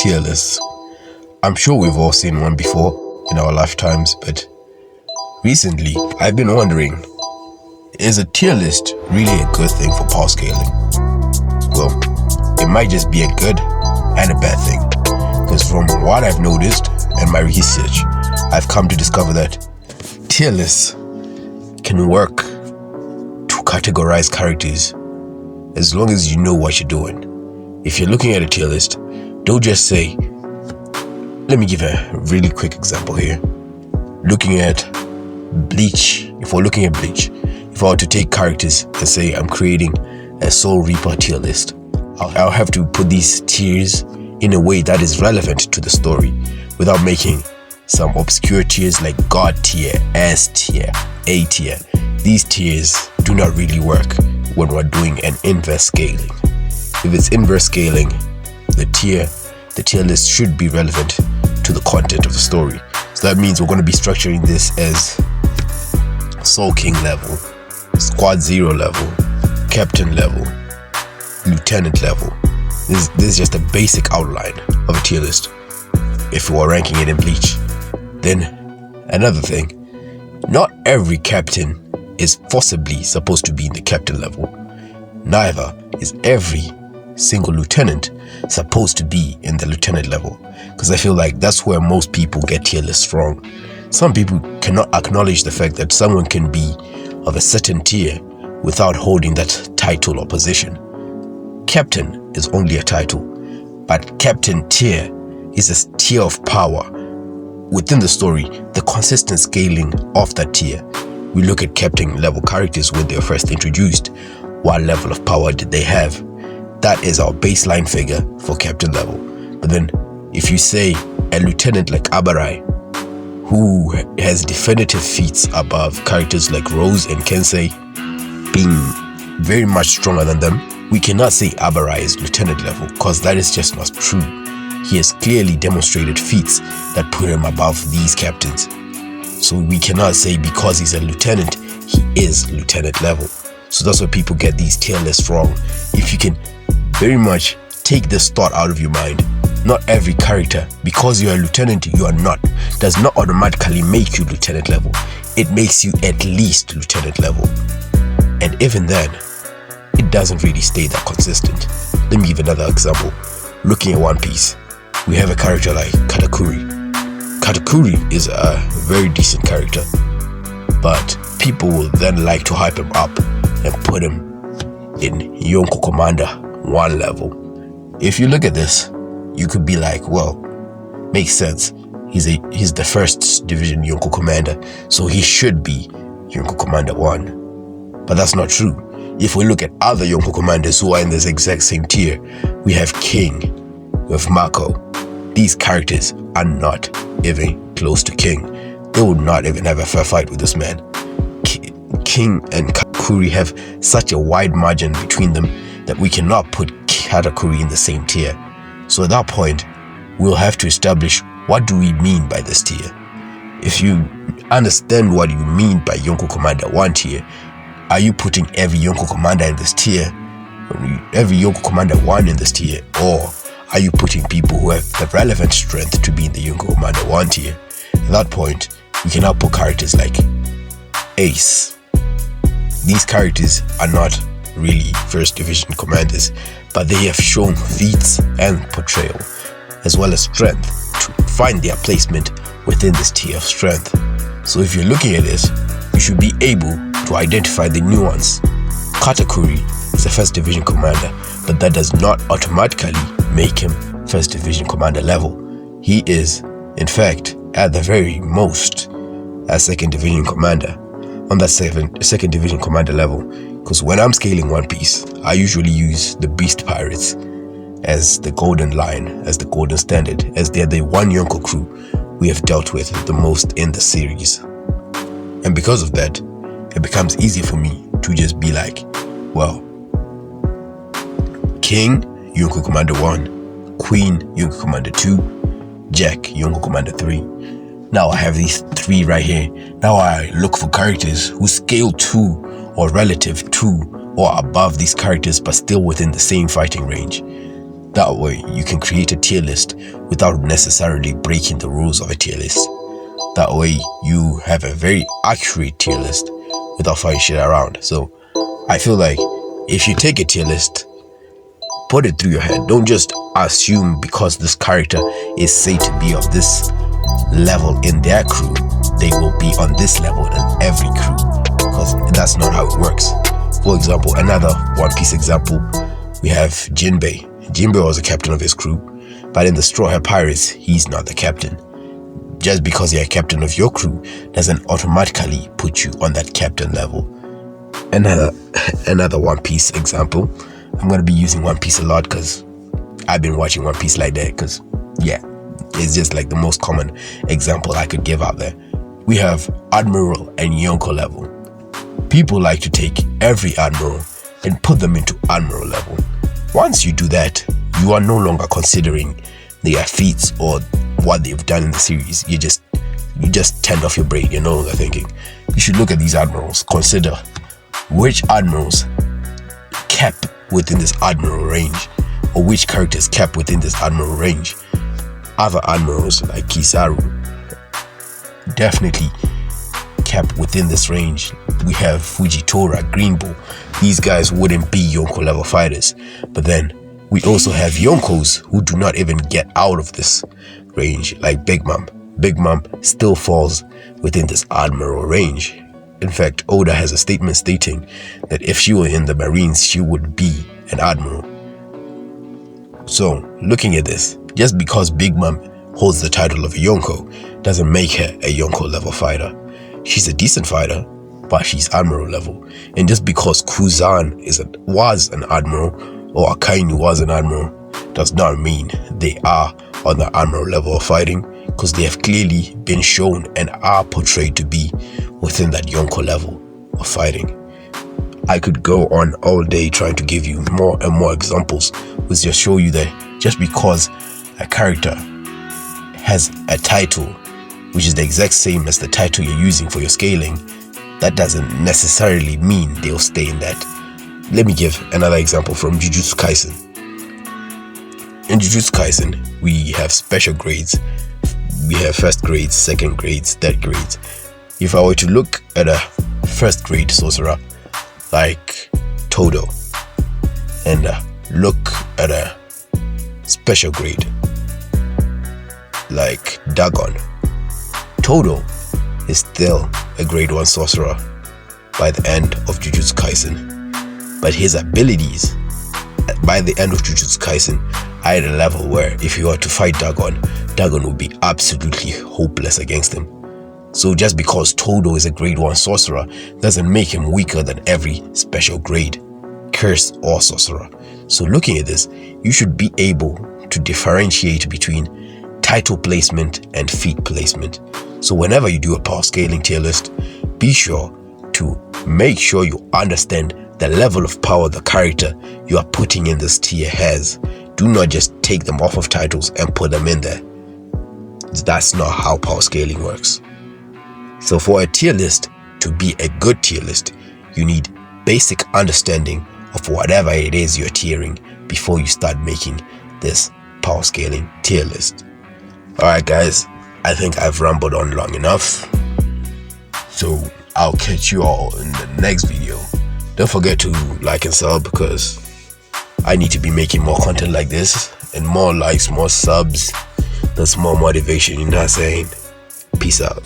Tier lists. I'm sure we've all seen one before in our lifetimes, but recently I've been wondering, is a tier list really a good thing for power scaling? Well, it might just be a good and a bad thing, because from what I've noticed and my research, I've come to discover that tier lists can work to categorize characters as long as you know what you're doing. If you're looking at a tier list, don't just say, let me give a really quick example here. Looking at Bleach, if we're looking at Bleach, if I were to take characters and say I'm creating a Soul Reaper tier list, I'll have to put these tiers in a way that is relevant to the story without making some obscure tiers like God tier, S tier, A tier. These tiers do not really work when we're doing an inverse scaling. If it's inverse scaling, the tier list should be relevant to the content of the story. So that means we're going to be structuring this as Soul King level, Squad 0 level, Captain level, Lieutenant level. This is just a basic outline of a tier list if we were ranking it in Bleach. Then another thing, not every captain is forcibly supposed to be in the captain level. Neither is every single lieutenant supposed to be in the lieutenant level, because I feel like that's where most people get tier lists wrong. Some people cannot acknowledge the fact that someone can be of a certain tier without holding that title or position. Captain is only a title, but captain tier is a tier of power. Within the story, the consistent scaling of that tier, we look at captain level characters when they were first introduced. What level of power did they have? That is our baseline figure for captain level. But then if you say a lieutenant like Abarai, who has definitive feats above characters like Rose and Kensei, being very much stronger than them, we cannot say Abarai is lieutenant level, because that is just not true. He has clearly demonstrated feats that put him above these captains. So we cannot say because he's a lieutenant, he is lieutenant level. So that's why people get these tier lists wrong. If you can very much take this thought out of your mind, not every character, because you're a lieutenant, you are not, does not automatically make you lieutenant level. It makes you at least lieutenant level. And even then, it doesn't really stay that consistent. Let me give another example. Looking at One Piece, we have a character like Katakuri. Katakuri is a very decent character, but people will then like to hype him up and put him in Yonko Commander 1 level. If you look at this, you could be like, well, makes sense. He's the first division Yonko Commander, so he should be Yonko Commander 1. But that's not true. If we look at other Yonko Commanders who are in this exact same tier, we have King, we have Mako. These characters are not even close to King. They would not even have a fair fight with this man. King and Katakuri have such a wide margin between them that we cannot put Katakuri in the same tier. So at that point, we'll have to establish, what do we mean by this tier? If you understand what you mean by Yonko Commander 1 tier, are you putting every Yonko Commander in this tier? Every Yonko Commander 1 in this tier? Or are you putting people who have the relevant strength to be in the Yonko Commander 1 tier? At that point, you can now put characters like Ace. These characters are not really first division commanders, but they have shown feats and portrayal, as well as strength, to find their placement within this tier of strength. So if you're looking at this, you should be able to identify the nuance. Katakuri is a first division commander, but that does not automatically make him first division commander level. He is, in fact, at the very most, a second division commander on that second division commander level. Because when I'm scaling One Piece, I usually use the Beast Pirates as the golden line, as the golden standard, as they're the one Yonko crew we have dealt with the most in the series. And because of that, it becomes easy for me to just be like, well, King, Yonko Commander 1, Queen, Yonko Commander 2, Jack, Yonko Commander 3. Now I have these 3 right here. Now I look for characters who scale to or relative to or above these characters but still within the same fighting range. That way, you can create a tier list without necessarily breaking the rules of a tier list. That way, you have a very accurate tier list without fighting shit around. So, I feel like if you take a tier list, put it through your head. Don't just assume because this character is said to be of this level in their crew, they will be on this level in every crew, because that's not how it works. For example, another One Piece example, we have Jinbei. Jinbei was the captain of his crew, but in the Straw Hat Pirates, he's not the captain. Just because you're a captain of your crew doesn't automatically put you on that captain level. Another One Piece example. I'm going to be using One Piece a lot because I've been watching One Piece like that, because yeah, it's just like the most common example I could give out there. We have Admiral and Yonko level. People like to take every Admiral and put them into Admiral level. Once you do that, you are no longer considering their feats or what they've done in the series. You just turned off your brain. You're no longer thinking. You should look at these Admirals. Consider which Admirals kept within this Admiral range, or which characters kept within this Admiral range. Other Admirals like Kizaru definitely kept within this range. We have Fujitora, Green Bull. These guys wouldn't be Yonko level fighters. But then we also have Yonkos who do not even get out of this range, like Big Mom. Big Mom still falls within this Admiral range. In fact, Oda has a statement stating that if she were in the Marines, she would be an Admiral. So, looking at this, just because Big Mom holds the title of a Yonko doesn't make her a Yonko level fighter. She's a decent fighter, but she's Admiral level. And just because Kuzan was an Admiral, or Akainu was an Admiral, does not mean they are on the Admiral level of fighting, because they have clearly been shown and are portrayed to be within that Yonko level of fighting. I could go on all day trying to give you more and more examples, which just show you that just because a character has a title which is the exact same as the title you're using for your scaling, that doesn't necessarily mean they'll stay in that. Let me give another example from Jujutsu Kaisen. In Jujutsu Kaisen, we have special grades. We have first grades, second grades, third grades. If I were to look at a first grade sorcerer like Todo and look at a special grade like Dagon, Todo is still a grade 1 sorcerer by the end of Jujutsu Kaisen, but his abilities by the end of Jujutsu Kaisen are at a level where if you were to fight Dagon, Dagon would be absolutely hopeless against him. So just because Todo is a grade 1 sorcerer doesn't make him weaker than every special grade curse or sorcerer. So looking at this, you should be able to differentiate between title placement and feat placement. So whenever you do a power scaling tier list, be sure to make sure you understand the level of power the character you are putting in this tier has. Do not just take them off of titles and put them in there. That's not how power scaling works. So for a tier list to be a good tier list, you need basic understanding of whatever it is you're tiering before you start making this power scaling tier list. Alright guys, I think I've rambled on long enough. So I'll catch you all in the next video. Don't forget to like and sub, because I need to be making more content like this, and more likes, more subs, that's more motivation, you know what I'm saying? Peace out.